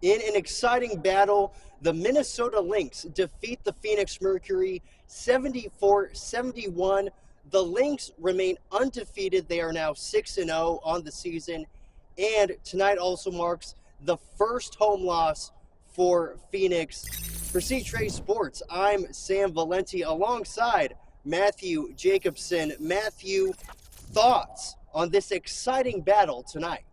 In an exciting battle, the Minnesota Lynx defeat the Phoenix Mercury 74-71. The Lynx remain undefeated. They are now 6-0 on the season. And tonight also marks the first home loss for Phoenix. For C-Trade Sports, I'm Sam Valenti alongside Matthew Jacobson. Matthew, thoughts on this exciting battle tonight?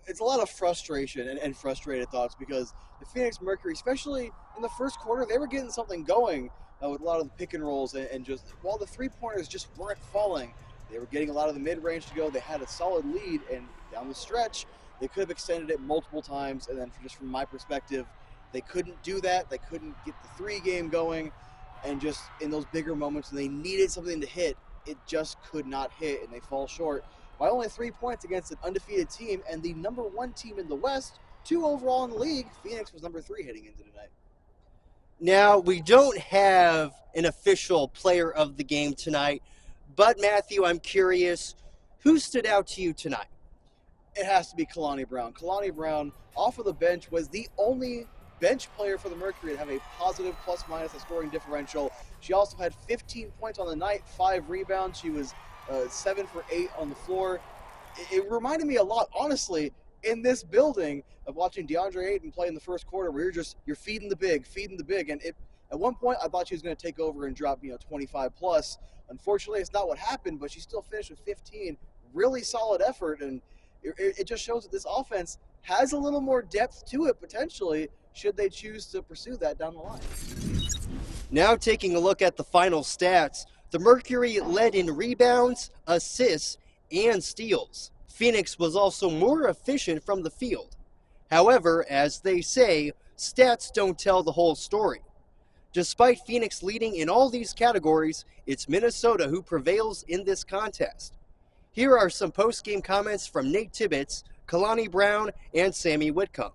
It's a lot of frustration and frustrated thoughts because the Phoenix Mercury, especially in the first quarter, they were getting something going with a lot of the pick and rolls and just while the three-pointers just weren't falling, they were getting a lot of the mid-range to go. They had a solid lead, and down the stretch, they could have extended it multiple times. And then just from my perspective, they couldn't do that. They couldn't get the three game going, and just in those bigger moments when they needed something to hit, it just could not hit, and they fall short by only 3 points against an undefeated team and the number one team in the West, 2 overall in the league. Phoenix was number 3 heading into tonight. Now, we don't have an official player of the game tonight, but Matthew, I'm curious, who stood out to you tonight? It has to be Kalani Brown. Kalani Brown, off of the bench, was the only bench player for the Mercury to have a positive plus-minus scoring differential. She also had 15 points on the night, 5 rebounds. She was 7 for 8 on the floor. It reminded me a lot, honestly, in this building of watching DeAndre Ayton play in the first quarter, where you're feeding the big, and at one point I thought she was going to take over and drop 25 plus. Unfortunately, it's not what happened, but she still finished with 15. Really solid effort, and it just shows that this offense has a little more depth to it potentially, should they choose to pursue that down the line. Now taking a look at the final stats, the Mercury led in rebounds, assists, and steals. Phoenix was also more efficient from the field. However, as they say, stats don't tell the whole story. Despite Phoenix leading in all these categories, it's Minnesota who prevails in this contest. Here are some post-game comments from Nate Tibbetts, Kalani Brown, and Sammy Whitcomb.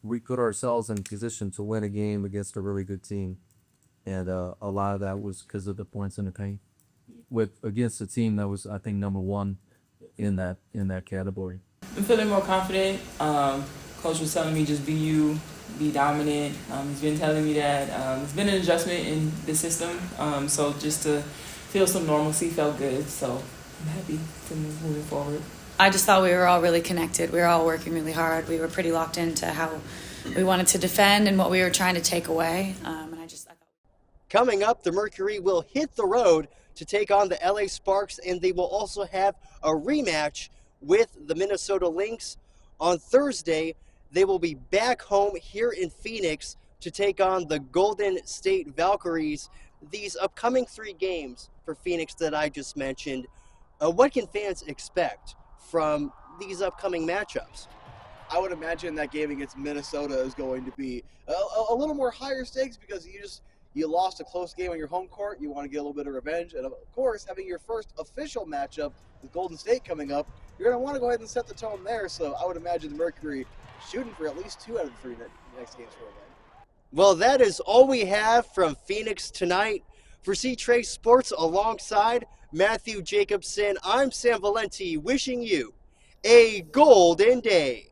We put ourselves in position to win a game against a really good team. And a lot of that was because of the points in the paint against a team that was, I think, number one in that category. I'm feeling more confident. Coach was telling me just be you, be dominant. He's been telling me that it's been an adjustment in the system. So just to feel some normalcy felt good. So I'm happy to move moving forward. I just thought we were all really connected. We were all working really hard. We were pretty locked into how we wanted to defend and what we were trying to take away. Coming up, the Mercury will hit the road to take on the LA Sparks, and they will also have a rematch with the Minnesota Lynx. On Thursday, they will be back home here in Phoenix to take on the Golden State Valkyries. These upcoming 3 games for Phoenix that I just mentioned, what can fans expect from these upcoming matchups? I would imagine that game against Minnesota is going to be a little more higher stakes because you lost a close game on your home court. You want to get a little bit of revenge. And, of course, having your first official matchup with Golden State coming up, you're going to want to go ahead and set the tone there. So I would imagine the Mercury shooting for at least 2 out of the 3 next games for a win. Well, that is all we have from Phoenix tonight. For C-Trade Sports alongside Matthew Jacobson, I'm Sam Valenti wishing you a golden day.